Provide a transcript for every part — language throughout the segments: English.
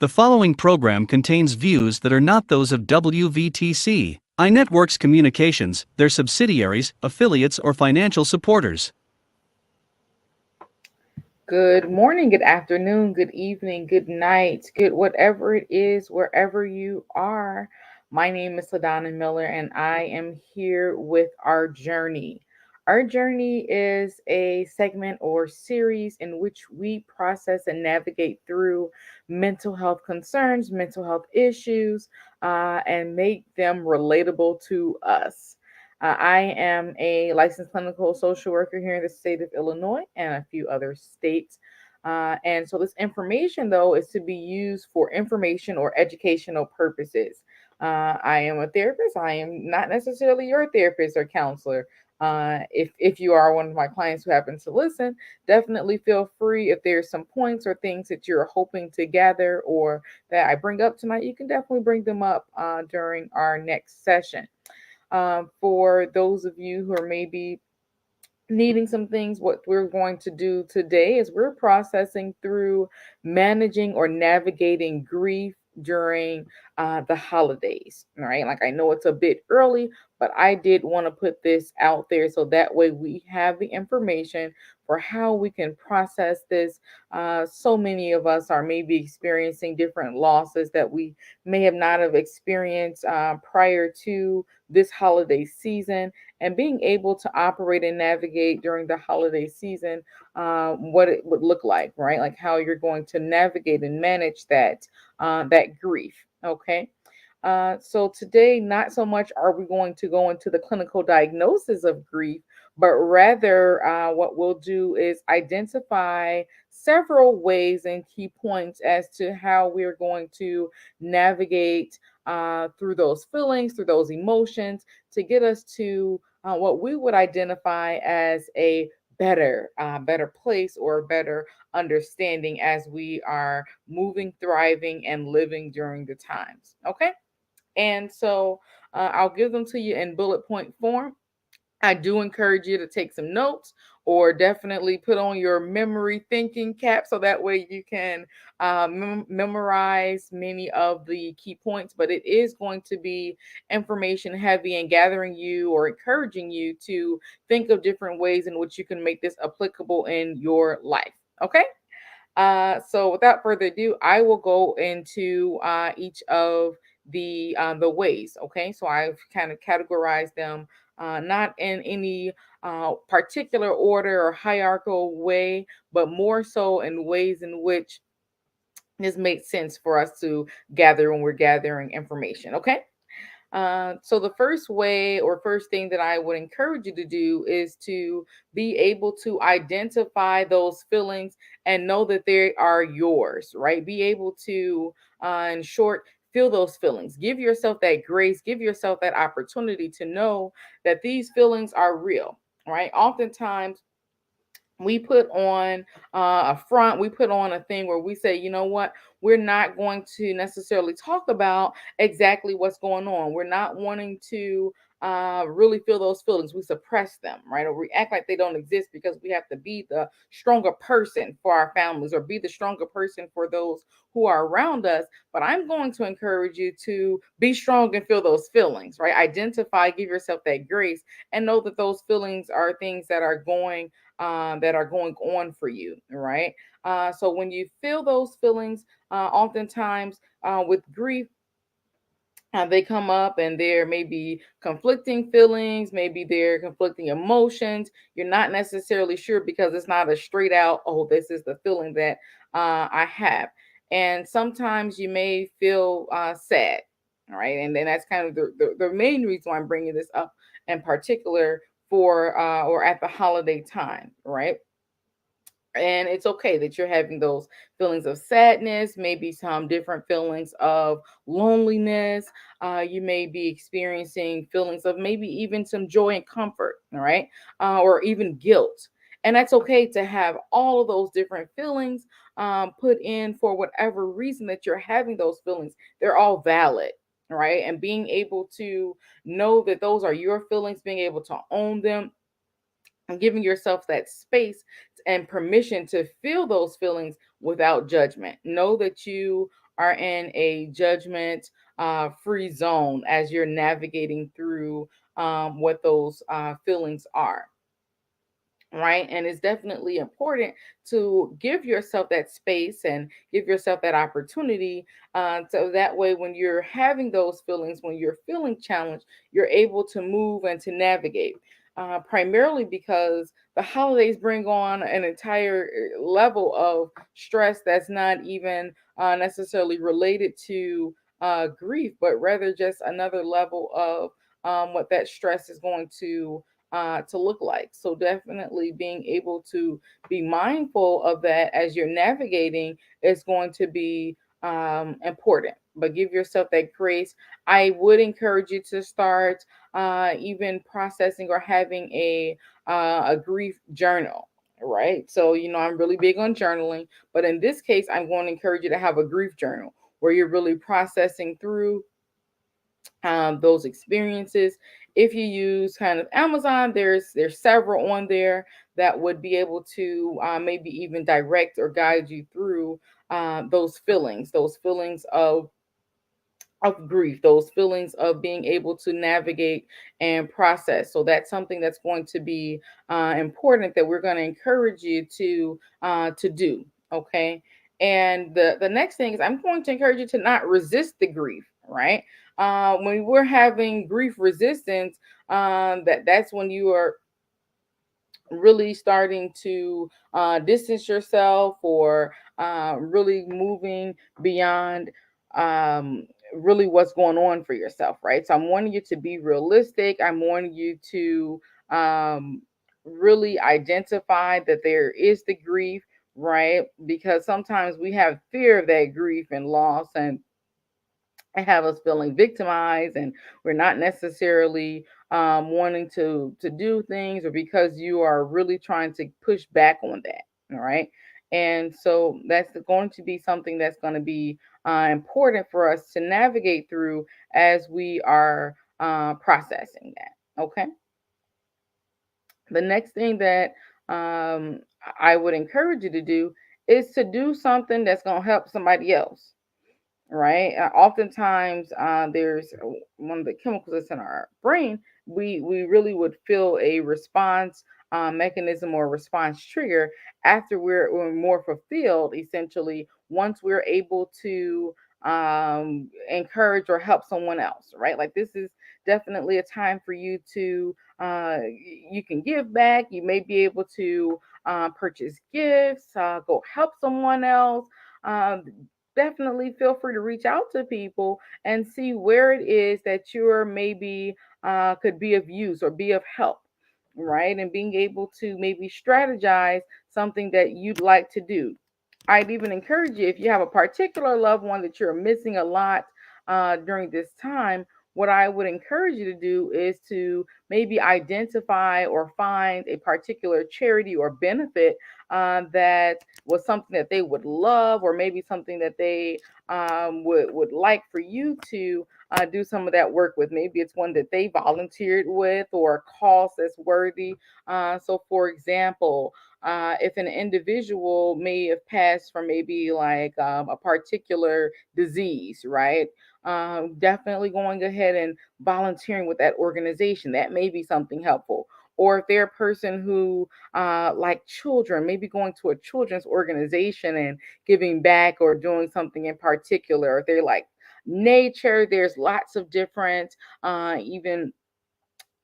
The following program contains views that are not those of WVTC, iNetworks Communications, their subsidiaries, affiliates, or financial supporters. Good morning, good afternoon, good evening, good night, good whatever it is, wherever you are. My name is LaDonna Miller, and I am here with our journey. Our journey is a segment or series in which we process and navigate through mental health concerns, mental health issues, and make them relatable to us. I am a licensed clinical social worker here in the state of Illinois and a few other states. And so, this information, though, is to be used for information or educational purposes. I am a therapist. I am not necessarily your therapist or counselor. If you are one of my clients who happens to listen, definitely feel free. If there's some points or things that you're hoping to gather or that I bring up tonight, you can definitely bring them up during our next session. For those of you who are maybe needing some things, what we're going to do today is we're processing through managing or navigating grief during the holidays. All right. Like I know it's a bit early, but I did want to put this out there so that way we have the information for how we can process this. So many of us are maybe experiencing different losses that we may have not have experienced prior to this holiday season, and being able to operate and navigate during the holiday season, what it would look like, right? Like how you're going to navigate and manage that grief. Okay. So today, not so much are we going to go into the clinical diagnosis of grief, but rather what we'll do is identify several ways and key points as to how we're going to navigate through those feelings, through those emotions, to get us to what we would identify as a better place or better understanding as we are moving, thriving, and living during the times. Okay. And so I'll give them to you in bullet point form. I do encourage you to take some notes or definitely put on your memory thinking cap so that way you can memorize many of the key points. But it is going to be information heavy and gathering you or encouraging you to think of different ways in which you can make this applicable in your life. Okay. So without further ado, I will go into each of the ways. Okay, so I've kind of categorized them not in any particular order or hierarchical way, but more so in ways in which this makes sense for us to gather when we're gathering information. Okay. So the first way or first thing that I would encourage you to do is to be able to identify those feelings and know that they are yours, right? Be able to, in short, feel those feelings. Give yourself that grace. Give yourself that opportunity to know that these feelings are real, right? Oftentimes we put on a front, we put on a thing where we say, you know what, we're not going to necessarily talk about exactly what's going on. We're not wanting to really feel those feelings. We suppress them, right? Or we act like they don't exist because we have to be the stronger person for our families or be the stronger person for those who are around us. But I'm going to encourage you to be strong and feel those feelings, right? Identify, give yourself that grace, and know that those feelings are things that are going on for you, right? So when you feel those feelings, oftentimes with grief, they come up and there may be conflicting feelings, maybe they're conflicting emotions. You're not necessarily sure because it's not a straight out, oh, this is the feeling that I have. And sometimes you may feel sad, all right? And then that's kind of the main reason why I'm bringing this up in particular for or at the holiday time, right? And it's okay that you're having those feelings of sadness, maybe some different feelings of loneliness. You may be experiencing feelings of maybe even some joy and comfort, all right, or even guilt. And that's okay to have all of those different feelings put in for whatever reason that you're having those feelings. They're all valid, right? And being able to know that those are your feelings, being able to own them, and giving yourself that space and permission to feel those feelings without judgment. Know that you are in a judgment free zone as you're navigating through what those feelings are, right? And it's definitely important to give yourself that space and give yourself that opportunity, so that way when you're having those feelings, when you're feeling challenged, you're able to move and to navigate. Primarily because the holidays bring on an entire level of stress that's not even necessarily related to grief, but rather just another level of what that stress is going to look like. So definitely being able to be mindful of that as you're navigating is going to be important. But give yourself that grace. I would encourage you to start even processing or having a grief journal. Right. So, I'm really big on journaling, but in this case, I'm going to encourage you to have a grief journal where you're really processing through those experiences. If you use kind of Amazon, there's several on there that would be able to maybe even direct or guide you through those feelings of grief, those feelings of being able to navigate and process. So that's something that's going to be important that we're going to encourage you to do. Okay. And the next thing is I'm going to encourage you to not resist the grief, right? When we're having grief resistance, that's when you are really starting to distance yourself or really moving beyond really what's going on for yourself, right? So I'm wanting you to be realistic. I'm wanting you to um, really identify that there is the grief, right? Because sometimes we have fear of that grief and loss, and have us feeling victimized, and we're not necessarily wanting to do things, or because you are really trying to push back on that. All right. And so that's going to be something that's going to be important for us to navigate through as we are processing that. Okay. The next thing that I would encourage you to do is to do something that's going to help somebody else, right? Oftentimes, there's one of the chemicals that's in our brain. We really would feel a response mechanism or response trigger after we're more fulfilled. Essentially, once we're able to encourage or help someone else, right? Like this is definitely a time for you to you can give back. You may be able to purchase gifts, go help someone else. Um, Definitely feel free to reach out to people and see where it is that you're maybe could be of use or be of help, right? And being able to maybe strategize something that you'd like to do. I'd even encourage you, if you have a particular loved one that you're missing a lot during this time, what I would encourage you to do is to maybe identify or find a particular charity or benefit that was something that they would love, or maybe something that they would like for you to do some of that work with. Maybe it's one that they volunteered with, or a cause that's worthy. So, for example, if an individual may have passed from maybe like a particular disease, right? Definitely going ahead and volunteering with that organization. That may be something helpful. Or if they're a person who, like children, maybe going to a children's organization and giving back or doing something in particular. If they're like nature, there's lots of different, even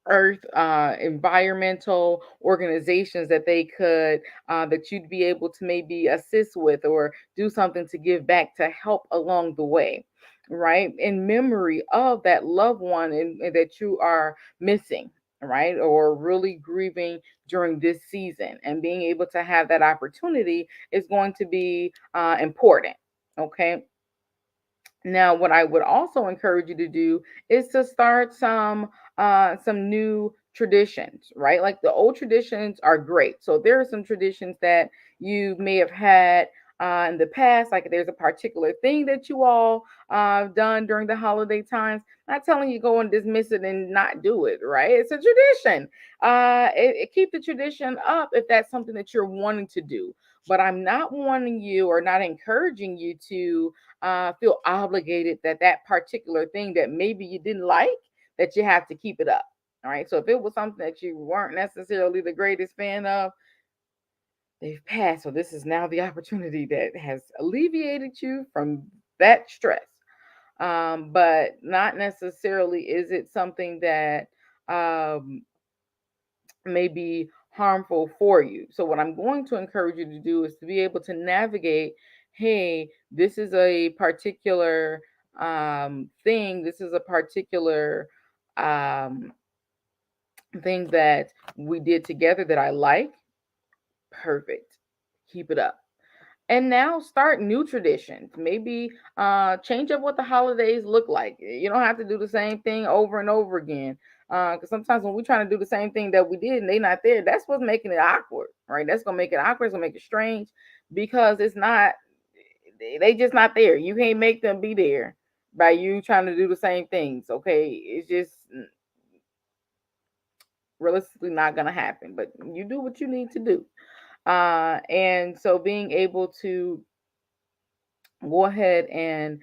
earth environmental organizations that they could that you'd be able to maybe assist with or do something to give back to help along the way, right, in memory of that loved one and that you are missing, right, or really grieving during this season. And being able to have that opportunity is going to be important. Okay. Now, what I would also encourage you to do is to start some new traditions, right? Like the old traditions are great. So there are some traditions that you may have had in the past, like there's a particular thing that you all done during the holiday times. Not telling you go and dismiss it and not do it, right? It's a tradition. Keep the tradition up if that's something that you're wanting to do. But I'm not wanting you or not encouraging you to feel obligated that that particular thing that maybe you didn't like, that you have to keep it up. All right. So if it was something that you weren't necessarily the greatest fan of, they've passed. So this is now the opportunity that has alleviated you from that stress. But not necessarily is it something that um, may be harmful for you. So what I'm going to encourage you to do is to be able to navigate, hey, this is a particular thing, this is a particular um, thing that we did together that I like. Perfect. Keep it up. And now start new traditions. Maybe change up what the holidays look like. You don't have to do the same thing over and over again. Because sometimes when we're trying to do the same thing that we did and they not there, that's what's making it awkward, right? That's gonna make it awkward. It's gonna make it strange because it's not. They just not there. You can't make them be there by you trying to do the same things. Okay, it's just realistically not gonna happen. But you do what you need to do. And so being able to go ahead and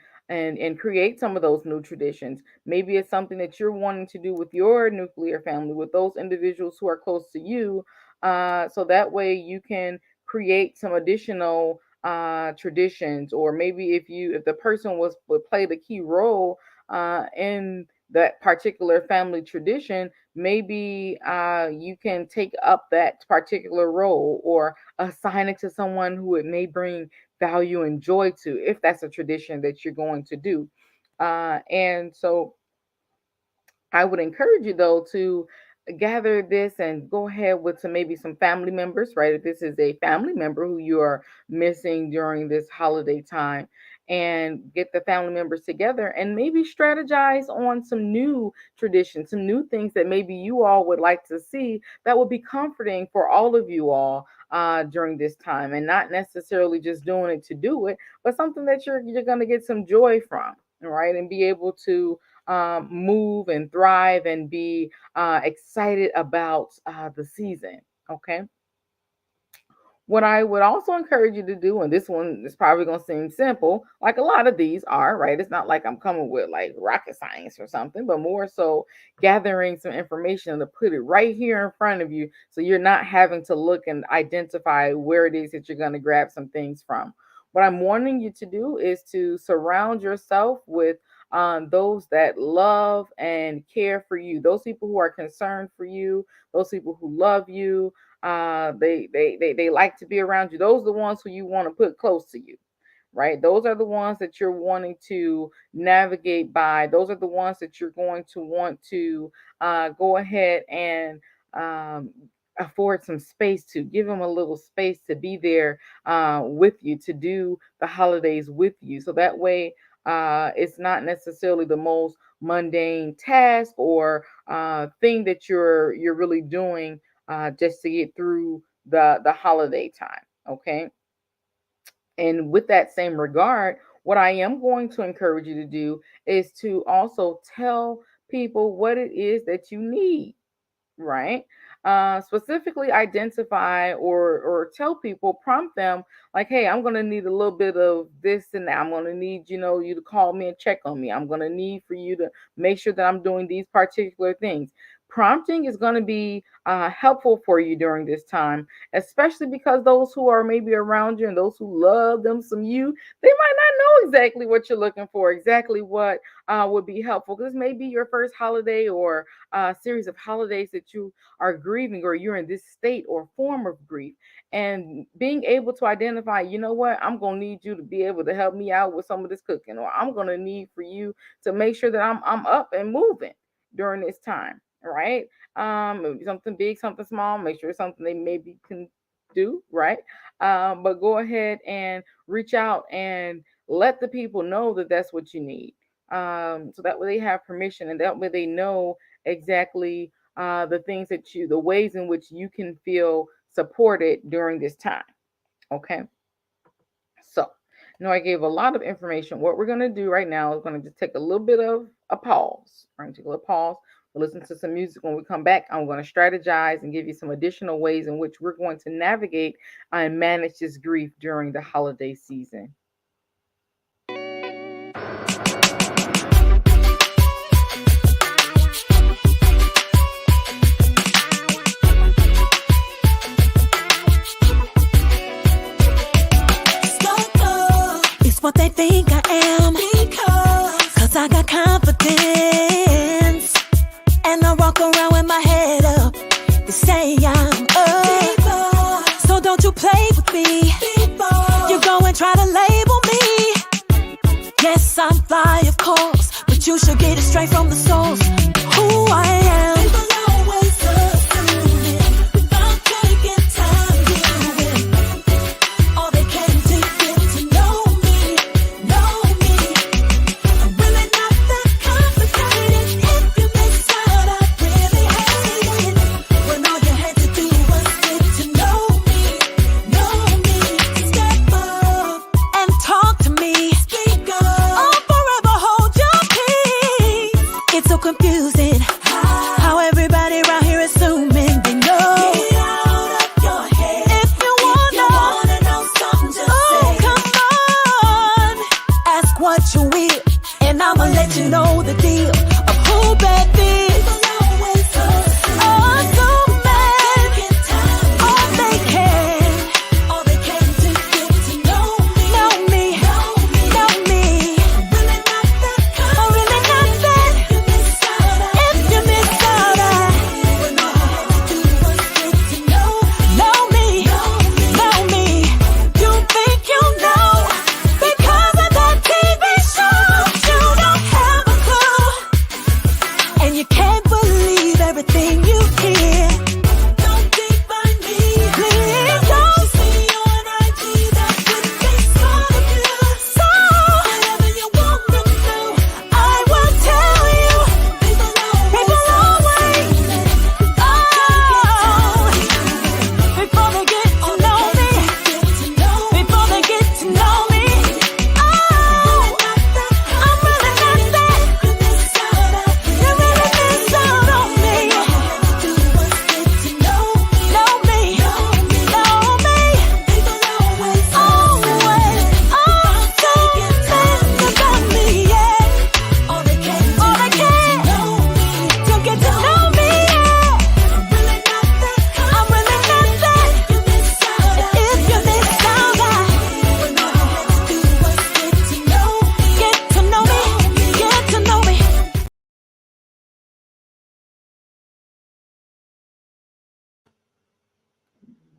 create some of those new traditions. Maybe it's something that you're wanting to do with your nuclear family, with those individuals who are close to you, so that way you can create some additional traditions. Or maybe if the person would play the key role in that particular family tradition, maybe you can take up that particular role or assign it to someone who it may bring value and joy to, if that's a tradition that you're going to do. And so I would encourage you though to gather this and go ahead with some maybe some family members, right? If this is a family member who you are missing during this holiday time, and get the family members together and maybe strategize on some new traditions, some new things that maybe you all would like to see that would be comforting for all of you all during this time, and not necessarily just doing it to do it, but something that you're going to get some joy from, right? And be able to move and thrive and be excited about the season. Okay. What I would also encourage you to do, and this one is probably going to seem simple, like a lot of these are, right? It's not like I'm coming with like rocket science or something, but more so gathering some information to put it right here in front of you so you're not having to look and identify where it is that you're going to grab some things from. What I'm wanting you to do is to surround yourself with those that love and care for you, those people who are concerned for you, those people who love you. They like to be around you. Those are the ones who you want to put close to you, right? Those are the ones that you're wanting to navigate by. Those are the ones that you're going to want to go ahead and afford some space to give them a little space to be there with you, to do the holidays with you. So that way, it's not necessarily the most mundane task or thing that you're really doing just to get through the holiday time. Okay. And with that same regard, what I am going to encourage you to do is to also tell people what it is that you need, right? Specifically identify or tell people, prompt them like, hey, I'm gonna need a little bit of this and that. I'm gonna need, you to call me and check on me. I'm gonna need for you to make sure that I'm doing these particular things. Prompting is going to be helpful for you during this time, especially because those who are maybe around you and those who love them some you, they might not know exactly what you're looking for, exactly what would be helpful. Because maybe your first holiday or series of holidays that you are grieving, or you're in this state or form of grief, and being able to identify, you know what, I'm going to need you to be able to help me out with some of this cooking, or I'm going to need for you to make sure that I'm up and moving during this time, right? Maybe something big, something small, make sure it's something they maybe can do, right? But go ahead and reach out and let the people know that that's what you need. So that way they have permission, and that way they know exactly the ways in which you can feel supported during this time. Okay. No, I gave a lot of information. What we're going to do right now is going to just take a little bit of a pause. We're going to take a little pause. We'll listen to some music. When we come back, I'm going to strategize and give you some additional ways in which we're going to navigate and manage this grief during the holiday season. It's what they think I am, cause I got confidence, and I walk around with my head up. They say I'm up, so don't you play with me. You go and try to label me. Yes, I'm fly, of course, but you should get it straight from the source. Who I am. Confusing how everybody around here assuming they know. Get out of your head. If you wanna know something, just say. Come on, ask what you will, and I'ma let you know the deal of who that is.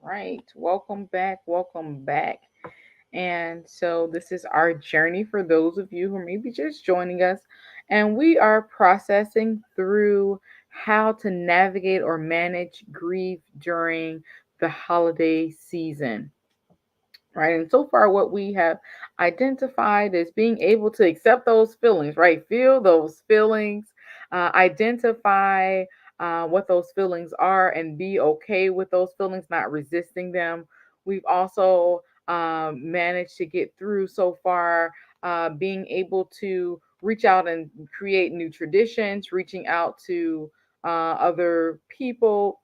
Right. Welcome back. Welcome back. And so this is our journey for those of you who may be just joining us. And we are processing through how to navigate or manage grief during the holiday season. Right. And so far, what we have identified is being able to accept those feelings, right? Feel those feelings, identify what those feelings are, and be okay with those feelings, not resisting them. We've also managed to get through so far being able to reach out and create new traditions, reaching out to other people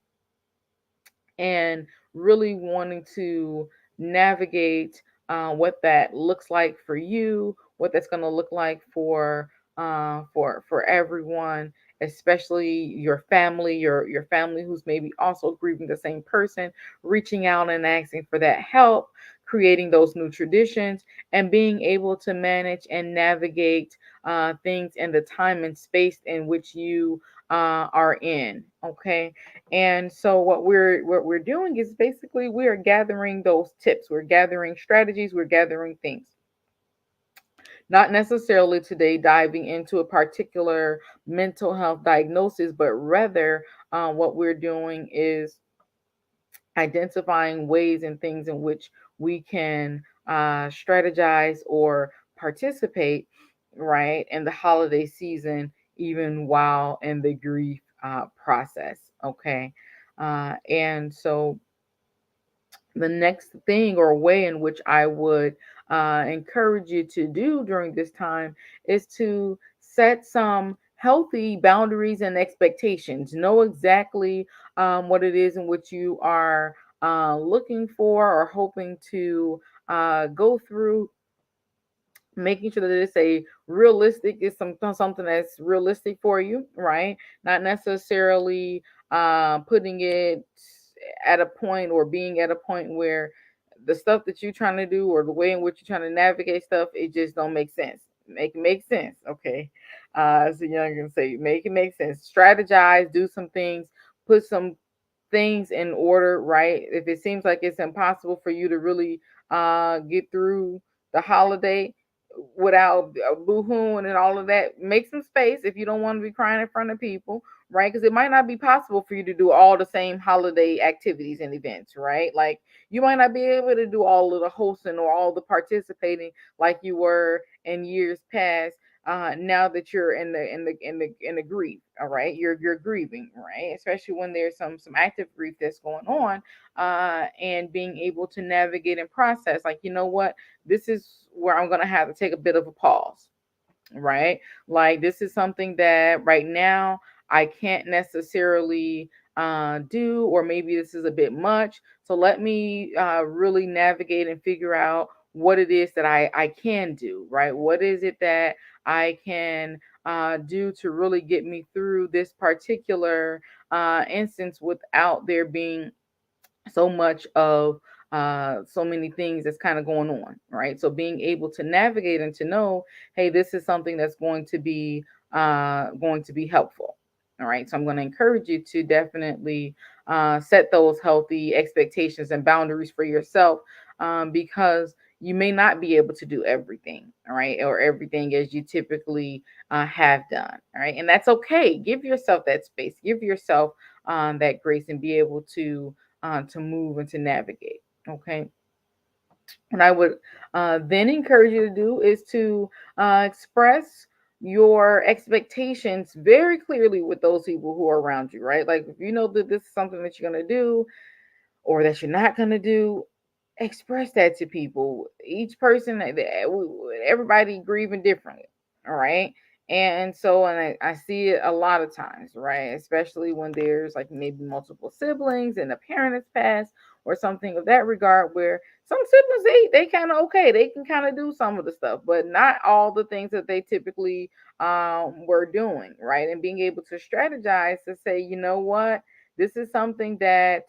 and really wanting to navigate what that looks like for you, what that's going to look like for everyone, especially your family, your family who's maybe also grieving the same person, reaching out and asking for that help, creating those new traditions, and being able to manage and navigate things in the time and space in which you are in. Okay, and so what we're doing is basically we are gathering those tips, we're gathering strategies, we're gathering things. Not necessarily today diving into a particular mental health diagnosis, but rather what we're doing is identifying ways and things in which we can strategize or participate, right, in the holiday season, even while in the grief process. Okay. And so the next thing or way in which I would encourage you to do during this time is to set some healthy boundaries and expectations. Know exactly what it is in which you are looking for or hoping to go through, making sure that it's a realistic, is something that's realistic for you, right? Not necessarily putting it at a point or being at a point where the stuff that you're trying to do or the way in which you're trying to navigate stuff, it just don't make sense. Make it make sense, okay? As a young can say, make it make sense. Strategize, do some things, put some things in order, right? If it seems like it's impossible for you to really get through the holiday without boohooing and all of that, make some space if you don't want to be crying in front of people, right? Because it might not be possible for you to do all the same holiday activities and events, right? Like you might not be able to do all of the hosting or all the participating like you were in years past. Now that you're in the grief, all right, you're grieving, right? Especially when there's some active grief that's going on, and being able to navigate and process, like, you know what, this is where I'm gonna have to take a bit of a pause, right? Like this is something that right now I can't necessarily do, or maybe this is a bit much. So let me really navigate and figure out what it is that I can do, right? What is it that I can do to really get me through this particular instance without there being so much of so many things that's kind of going on, right? So being able to navigate and to know, hey, this is something that's going to be helpful. All right. So I'm going to encourage you to definitely set those healthy expectations and boundaries for yourself, because you may not be able to do everything, all right, or everything as you typically have done, all right, and that's okay. Give yourself that space, give yourself that grace, and be able to move and to navigate. Okay. And I would then encourage you to do is to express your expectations very clearly with those people who are around you, right? Like if you know that this is something that you're going to do or that you're not going to do, express that to people. Each person, everybody grieving differently. All right. And so, and I see it a lot of times, right? Especially when there's like maybe multiple siblings and a parent has passed or something of that regard, where some siblings, they kind of okay, they can kind of do some of the stuff, but not all the things that they typically were doing, right? And being able to strategize to say, you know what, this is something that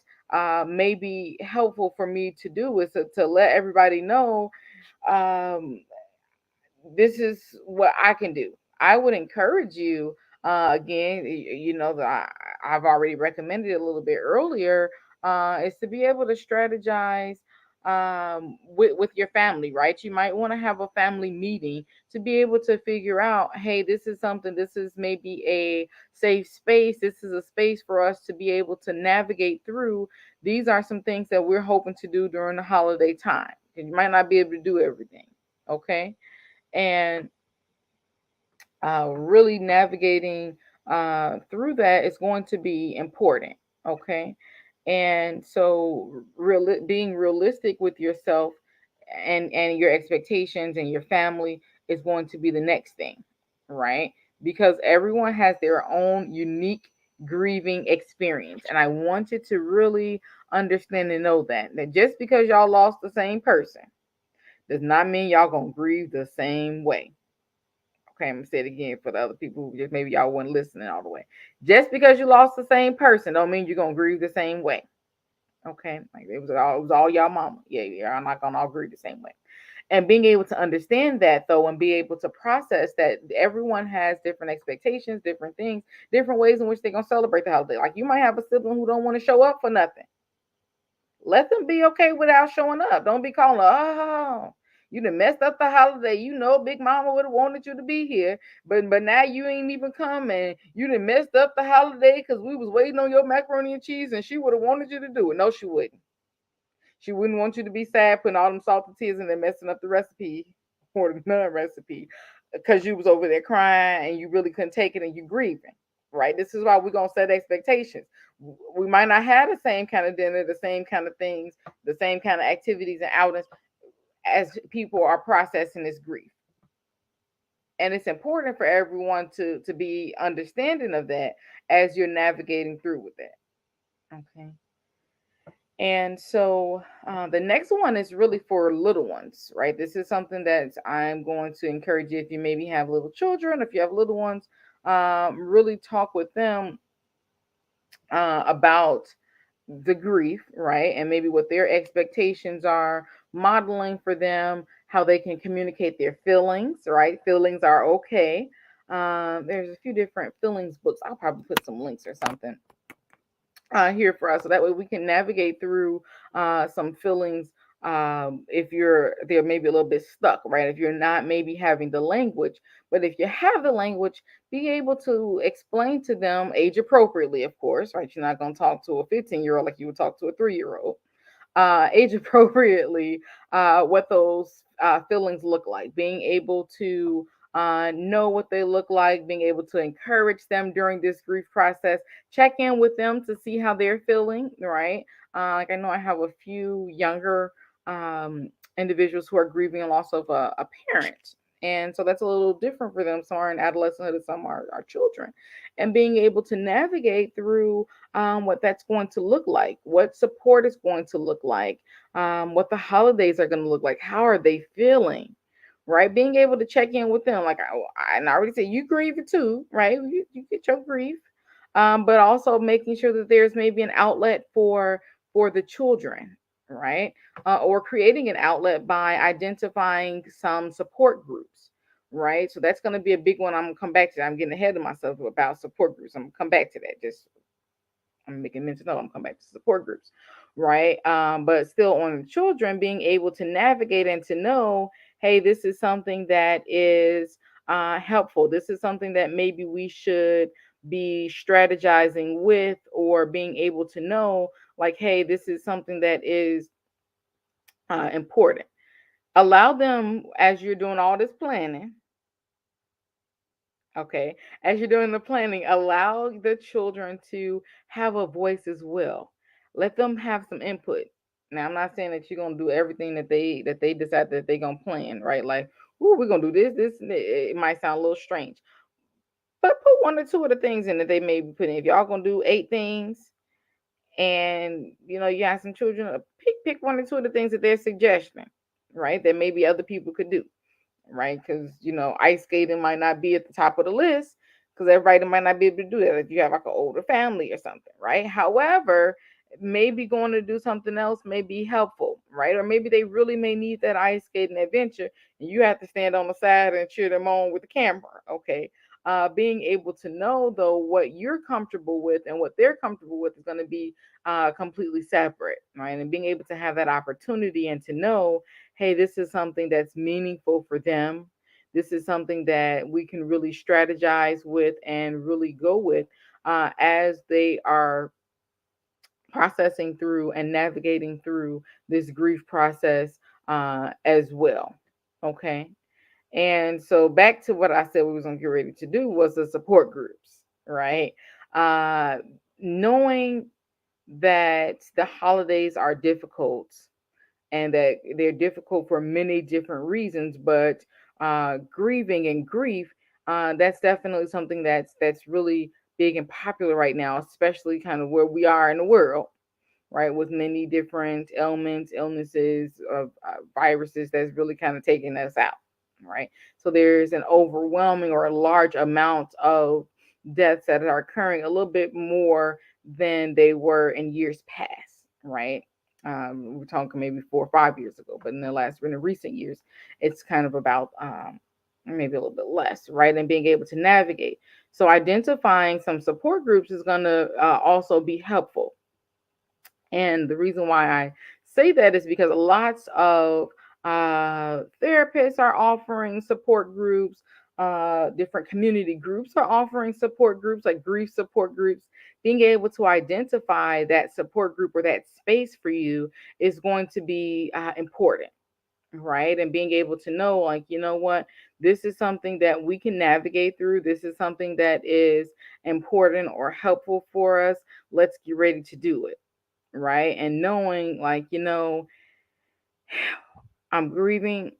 may be helpful for me to do, is to let everybody know um, this is what I can do. I would encourage you, again, you know, that I've already recommended it a little bit earlier, is to be able to strategize with your family, right? You might want to have a family meeting to be able to figure out, hey, this is something, this is maybe a safe space. This is a space for us to be able to navigate through. These are some things that we're hoping to do during the holiday time. And you might not be able to do everything. Okay. And really navigating through that is going to be important. Okay. And so being realistic with yourself and your expectations and your family is going to be the next thing, right? Because everyone has their own unique grieving experience, and I wanted to really understand and know that just because y'all lost the same person does not mean y'all gonna grieve the same way. Okay, I'm gonna say it again for the other people who just maybe y'all weren't listening all the way. Just because you lost the same person don't mean you're gonna grieve the same way. Okay, like it was all y'all mama. Yeah, yeah, I'm not gonna all grieve the same way. And being able to understand that though, and be able to process that everyone has different expectations, different things, different ways in which they're gonna celebrate the holiday. Like you might have a sibling who don't want to show up for nothing. Let them be okay without showing up. Don't be calling, oh, you done messed up the holiday. You know, Big Mama would have wanted you to be here, but now you ain't even coming. You done messed up the holiday because we was waiting on your macaroni and cheese, and she would have wanted you to do it. No, she wouldn't. She wouldn't want you to be sad putting all them salted tears in there, messing up the recipe or the nut recipe because you was over there crying and you really couldn't take it and you grieving. Right? This is why we're gonna set expectations. We might not have the same kind of dinner, the same kind of things, the same kind of activities and outings as people are processing this grief. And it's important for everyone to be understanding of that as you're navigating through with it. Okay. And so the next one is really for little ones, right? This is something that I'm going to encourage you if you maybe have little children, if you have little ones, really talk with them about the grief, right? And maybe what their expectations are, modeling for them how they can communicate their feelings, right? Feelings are okay. There's a few different feelings books. I'll probably put some links or something here for us so that way we can navigate through some feelings if you're they're maybe a little bit stuck, right? If you're not maybe having the language, but if you have the language, be able to explain to them age appropriately, of course, right? You're not going to talk to a 15-year-old like you would talk to a 3-year-old. Age appropriately what those feelings look like, being able to know what they look like, being able to encourage them during this grief process, check in with them to see how they're feeling, right? Like I know I have a few younger um, individuals who are grieving the loss of a parent. And so that's a little different for them. Some are in adolescenthood and some are children. And being able to navigate through what that's going to look like, what support is going to look like, what the holidays are going to look like, how are they feeling, right? Being able to check in with them, like and I already said, you grieve it too, right? You get your grief, but also making sure that there's maybe an outlet for the children, right? Or creating an outlet by identifying some support groups. Right, so that's going to be a big one. I'm gonna come back to that. I'm getting ahead of myself about support groups. I'm gonna come back to that. Just I'm making mention of. I'm coming back to support groups, right? But still on the children, being able to navigate and to know, hey, this is something that is helpful. This is something that maybe we should be strategizing with, or being able to know, like, hey, this is something that is important. Allow them as you're doing all this planning. Okay. As you're doing the planning, allow the children to have a voice as well. Let them have some input. Now, I'm not saying that you're gonna do everything that they decide that they're gonna plan, right? Like, ooh, we're gonna do this, and it might sound a little strange. But put one or two of the things in that they may be putting. If y'all gonna do 8 things and you have some children, pick one or two of the things that they're suggesting, right? That maybe other people could do, right? Because ice skating might not be at the top of the list because everybody might not be able to do that if you have like an older family or something, right? However, maybe going to do something else may be helpful, right? Or maybe they really may need that ice skating adventure, and you have to stand on the side and cheer them on with the camera, okay? Being able to know though what you're comfortable with and what they're comfortable with is going to be completely separate, right? And being able to have that opportunity and to know, hey, this is something that's meaningful for them. This is something that we can really strategize with and really go with as they are processing through and navigating through this grief process as well. Okay. And so back to what I said we was gonna get ready to do was the support groups, right? Uh, Knowing that the holidays are difficult and that they're difficult for many different reasons, but grieving and grief, that's definitely something that's really big and popular right now, especially kind of where we are in the world, right? With many different ailments, illnesses, viruses that's really kind of taking us out, right? So there's an overwhelming or a large amount of deaths that are occurring, a little bit more than they were in years past, right? We're talking maybe 4 or 5 years ago, but in the recent years, it's kind of about maybe a little bit less, right? And being able to navigate. So identifying some support groups is going to also be helpful. And the reason why I say that is because lots of therapists are offering support groups. Different community groups are offering support groups, like grief support groups. Being able to identify that support group or that space for you is going to be important, right? And being able to know, like, you know what, this is something that we can navigate through. This is something that is important or helpful for us. Let's get ready to do it, right? And knowing, like, I'm grieving.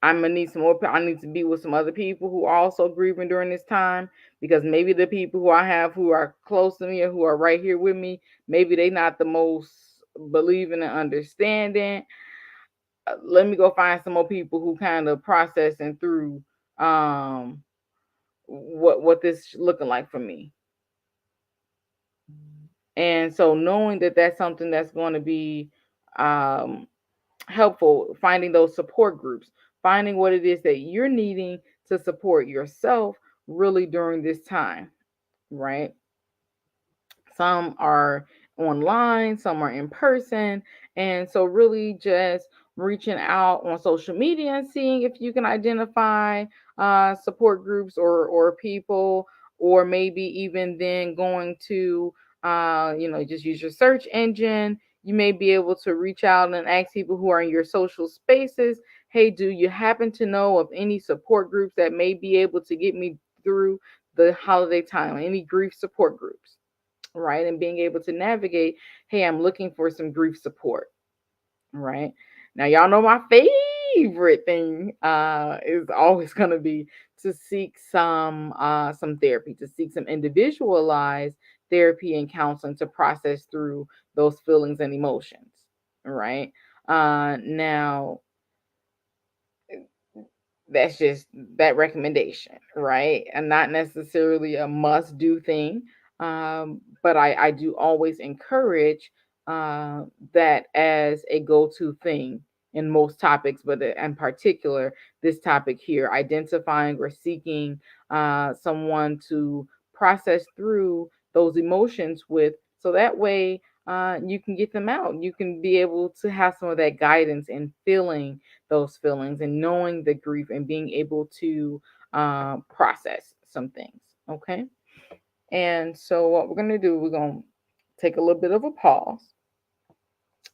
I'm gonna need some more. I need to be with some other people who are also grieving during this time, because maybe the people who I have who are close to me or who are right here with me, maybe they not the most believing and understanding. Let me go find some more people who kind of processing through what this looking like for me. And so knowing that that's something that's going to be helpful, finding those support groups, finding what it is that you're needing to support yourself really during this time, right? Some are online, some are in person. And so really just reaching out on social media and seeing if you can identify support groups or people, or maybe even then going to just use your search engine. You may be able to reach out and ask people who are in your social spaces, hey, do you happen to know of any support groups that may be able to get me through the holiday time? Any grief support groups, right? And being able to navigate, hey, I'm looking for some grief support, right? Now, y'all know my favorite thing is always going to be to seek some therapy, to seek some individualized therapy and counseling to process through those feelings and emotions, right? Now, that's just that recommendation, right? And not necessarily a must do thing. But I do always encourage that as a go-to thing in most topics, but in particular, this topic here, identifying or seeking someone to process through those emotions with, so that way you can get them out. You can be able to have some of that guidance in feeling those feelings and knowing the grief and being able to process some things. Okay. And so what we're going to do, we're going to take a little bit of a pause.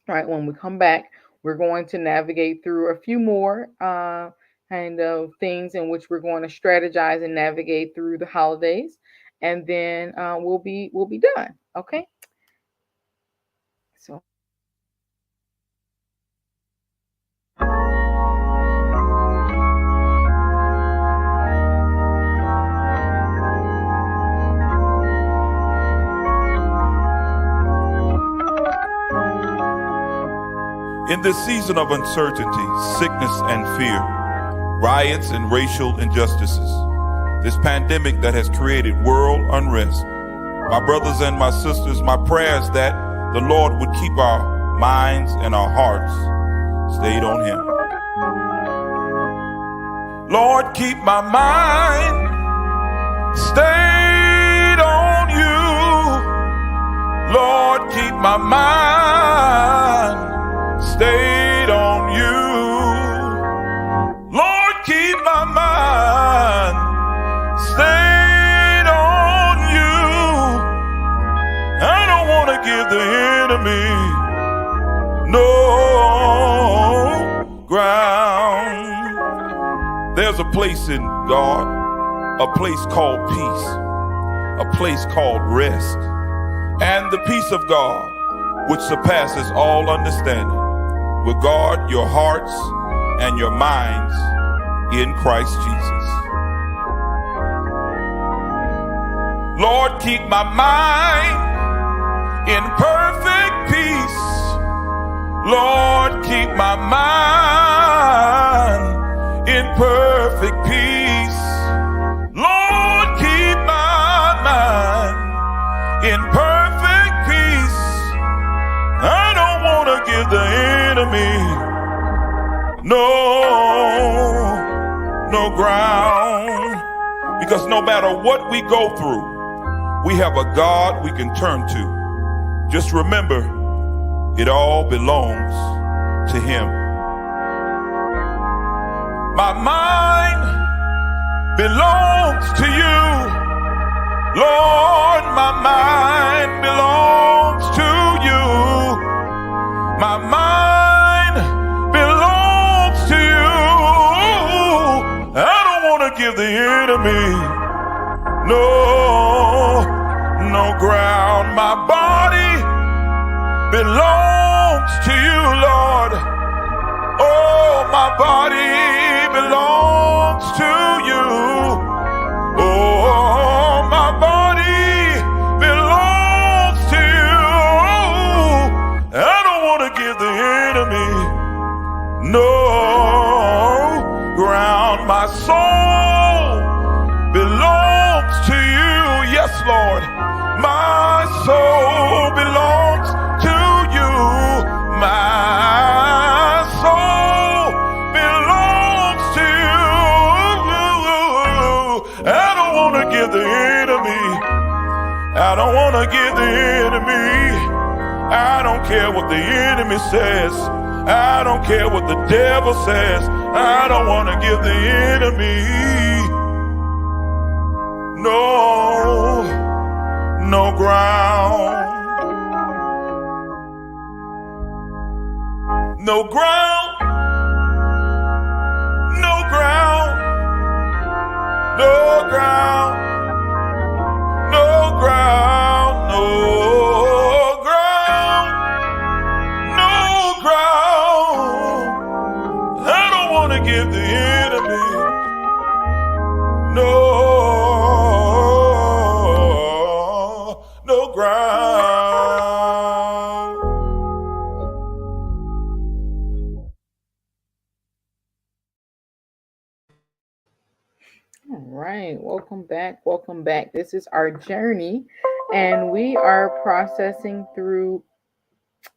All right. When we come back, we're going to navigate through a few more kind of things in which we're going to strategize and navigate through the holidays. And then we'll be done. Okay. So. In this season of uncertainty, sickness and fear, riots and racial injustices, this pandemic that has created world unrest, my brothers and my sisters, my prayer is that the Lord would keep our minds and our hearts stayed on Him. Lord, keep my mind stayed on You. Lord, keep my mind stayed on You. Lord, keep my mind stayed on You. I don't want to give the enemy no ground. There's a place in God, a place called peace, a place called rest, and the peace of God, which surpasses all understanding, will guard your hearts and your minds in Christ Jesus. Lord, keep my mind in perfect peace. Lord, keep my mind in perfect peace. Lord, keep my mind in perfect peace. I don't want to give the enemy no ground, because no matter what we go through, we have a God we can turn to. Just remember, it all belongs to Him. My mind belongs to You, Lord. My mind belongs to You. My mind belongs to You. I don't want to give the enemy no ground. My body belongs to You, Lord. Oh, my body belongs to you. Oh, my body belongs to you. I don't want to give the enemy no ground. My soul belongs to you. Yes, Lord. My soul belongs to you. My soul belongs to you. I don't want to give the enemy. I don't want to give the enemy. I don't care what the enemy says. I don't care what the devil says. I don't want to give the enemy no ground. No ground. No ground. No ground. No ground. No ground. No ground. I don't want to give the enemy no ground. All right, welcome back. Welcome back. This is our journey, and we are processing through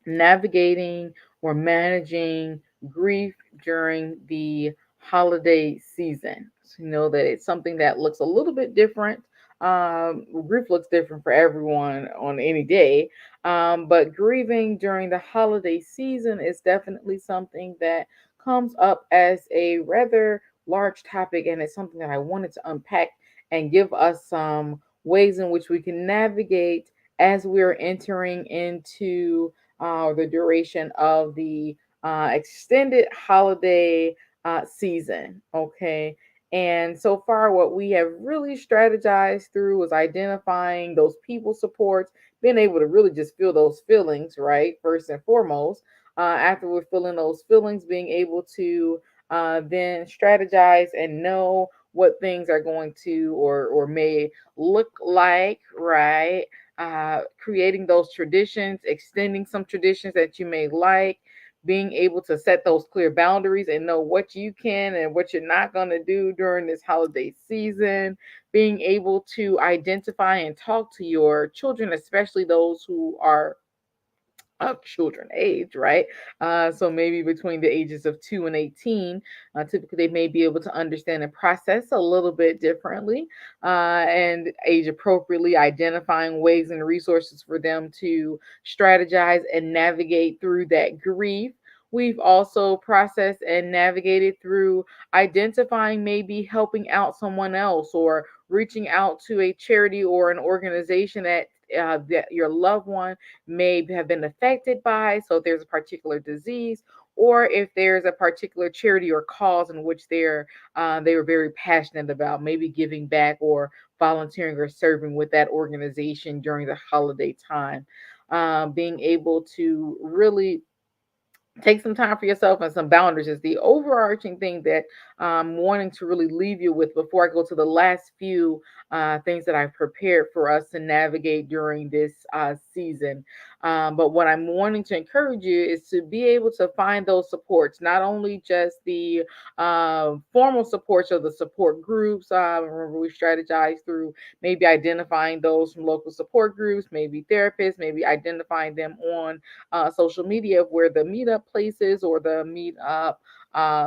navigating or managing grief during the holiday season. So you know that it's something that looks a little bit different. Grief looks different for everyone on any day, but grieving during the holiday season is definitely something that comes up as a rather large topic, and it's something that I wanted to unpack and give us some ways in which we can navigate as we're entering into the duration of the extended holiday season. Okay. And so far, what we have really strategized through was identifying those people supports, being able to really just feel those feelings, right? First and foremost. After we're feeling those feelings, being able to then strategize and know what things are going to or may look like, right? Creating those traditions, extending some traditions that you may like, being able to set those clear boundaries and know what you can and what you're not going to do during this holiday season, being able to identify and talk to your children, especially those who are of children age, right? So maybe between the ages of 2 and 18, typically they may be able to understand and process a little bit differently and age appropriately, identifying ways and resources for them to strategize and navigate through that grief. We've also processed and navigated through identifying maybe helping out someone else or reaching out to a charity or an organization that your loved one may have been affected by. So if there's a particular disease, or if there's a particular charity or cause in which they were very passionate about, maybe giving back or volunteering or serving with that organization during the holiday time. Being able to really take some time for yourself and some boundaries is the overarching thing that I'm wanting to really leave you with before I go to the last few things that I've prepared for us to navigate during this season. But what I'm wanting to encourage you is to be able to find those supports, not only just the formal supports of the support groups. Remember, we strategize through maybe identifying those from local support groups, maybe therapists, maybe identifying them on social media where the meetup places or the meetup,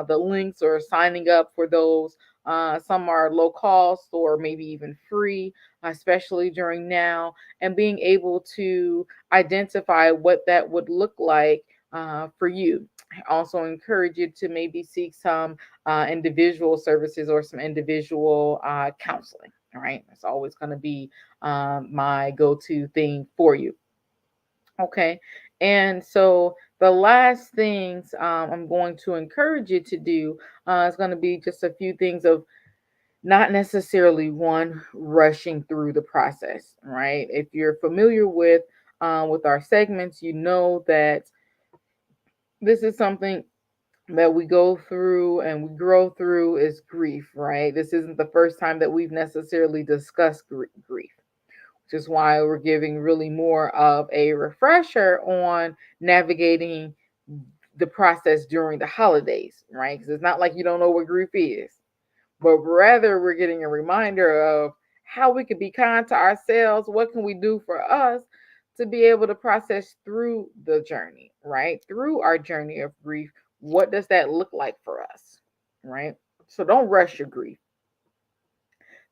the links or signing up for those. Some are low cost or maybe even free, especially during now, and being able to identify what that would look like for you. I also encourage you to maybe seek some individual services or some individual counseling. All right, that's always going to be my go to thing for you. Okay. And so the last things I'm going to encourage you to do is going to be just a few things of not necessarily one rushing through the process, right? If you're familiar with our segments, you know that this is something that we go through and we grow through is grief, right? This isn't the first time that we've necessarily discussed grief, which is why we're giving really more of a refresher on navigating the process during the holidays, right? Because it's not like you don't know what grief is, but rather we're getting a reminder of how we can be kind to ourselves. What can we do for us to be able to process through the journey, right? Through our journey of grief, what does that look like for us, right? So don't rush your grief.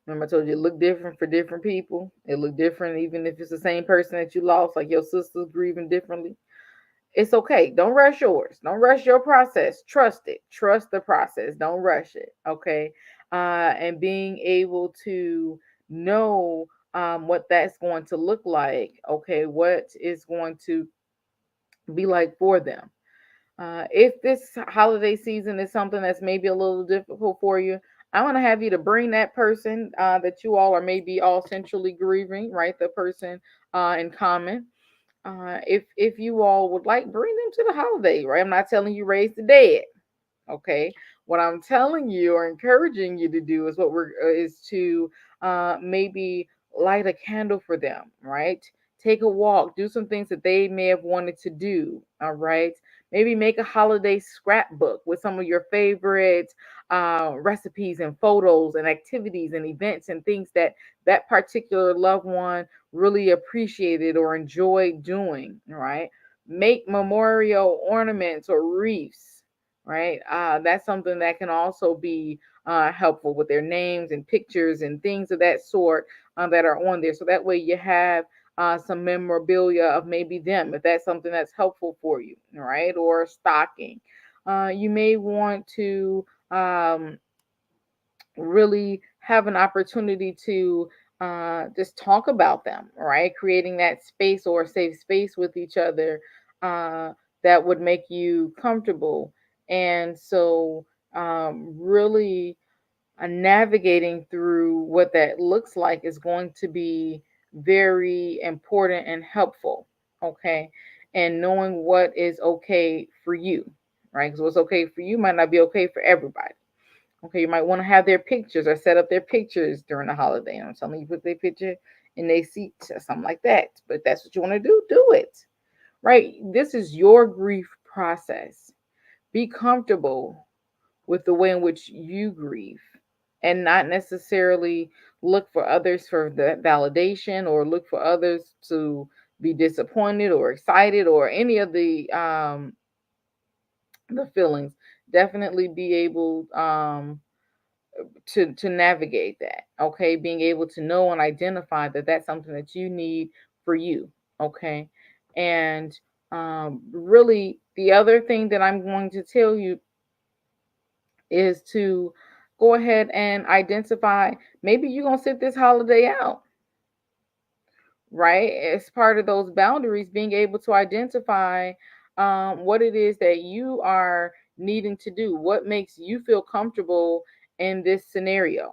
Remember, I told you it look different for different people. It look different even if it's the same person that you lost, like your sister's grieving differently. It's okay. Don't rush yours. Don't rush your process. Trust it. Trust the process. Don't rush it. Okay. And being able to know what that's going to look like. Okay. What is going to be like for them. If this holiday season is something that's maybe a little difficult for you, I want to have you to bring that person that you all are maybe all centrally grieving, right? The person in common. If you all would like, bring them to the holiday, right? I'm not telling you raise the dead, okay? What I'm telling you or encouraging you to do is is to maybe light a candle for them, right? Take a walk, do some things that they may have wanted to do, all right? Maybe make a holiday scrapbook with some of your favorite recipes and photos and activities and events and things that that particular loved one really appreciated or enjoyed doing, right? Make memorial ornaments or wreaths, right? That's something that can also be helpful with their names and pictures and things of that sort that are on there. So that way you have some memorabilia of maybe them, if that's something that's helpful for you, right? Or stocking. You may want to really have an opportunity to just talk about them, right? Creating that space or safe space with each other uh, that would make you comfortable. And so, really navigating through what that looks like is going to be very important and helpful. Okay. And knowing what is okay for you, right? Because what's okay for you might not be okay for everybody. Okay, you might want to have their pictures or set up their pictures during the holiday. I'm telling you, put their picture in their seat or something like that. But if that's what you want to do it. Right? This is your grief process. Be comfortable with the way in which you grieve and not necessarily look for others for the validation or look for others to be disappointed or excited or any of the feelings. Definitely be able to navigate that, okay? Being able to know and identify that that's something that you need for you, okay? And really the other thing that I'm going to tell you is to go ahead and identify, maybe you're going to sit this holiday out, right? As part of those boundaries, being able to identify what it is that you are needing to do, what makes you feel comfortable in this scenario,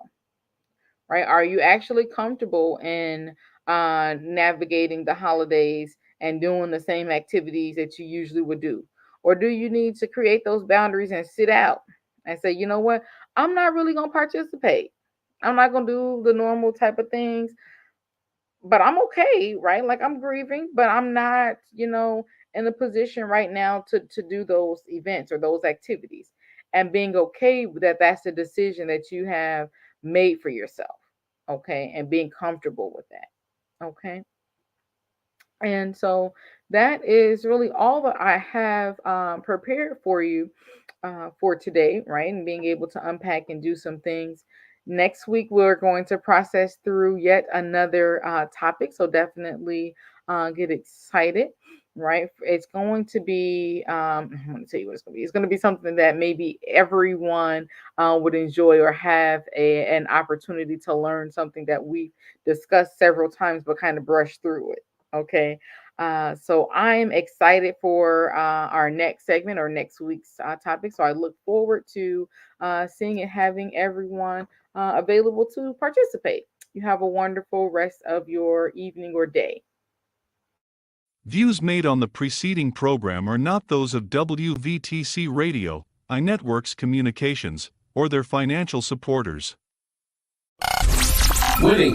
right? Are you actually comfortable in navigating the holidays and doing the same activities that you usually would do? Or do you need to create those boundaries and sit out and say, you know what, I'm not really going to participate. I'm not going to do the normal type of things, but I'm okay, right? Like I'm grieving, but I'm not, in a position right now to do those events or those activities, and being okay with that. That's the decision that you have made for yourself, okay, and being comfortable with that, okay. And so that is really all that I have prepared for you for today, right? And being able to unpack and do some things. Next week, we're going to process through yet another topic. So definitely get excited, right? It's going to be, I'm going to tell you what it's going to be. It's going to be something that maybe everyone would enjoy or have an opportunity to learn something that we've discussed several times, but kind of brush through it. Okay. So I'm excited for our next segment or next week's topic. So I look forward to seeing and having everyone available to participate. You have a wonderful rest of your evening or day. Views made on the preceding program are not those of WVTC Radio, iNetworks Communications, or their financial supporters. Winning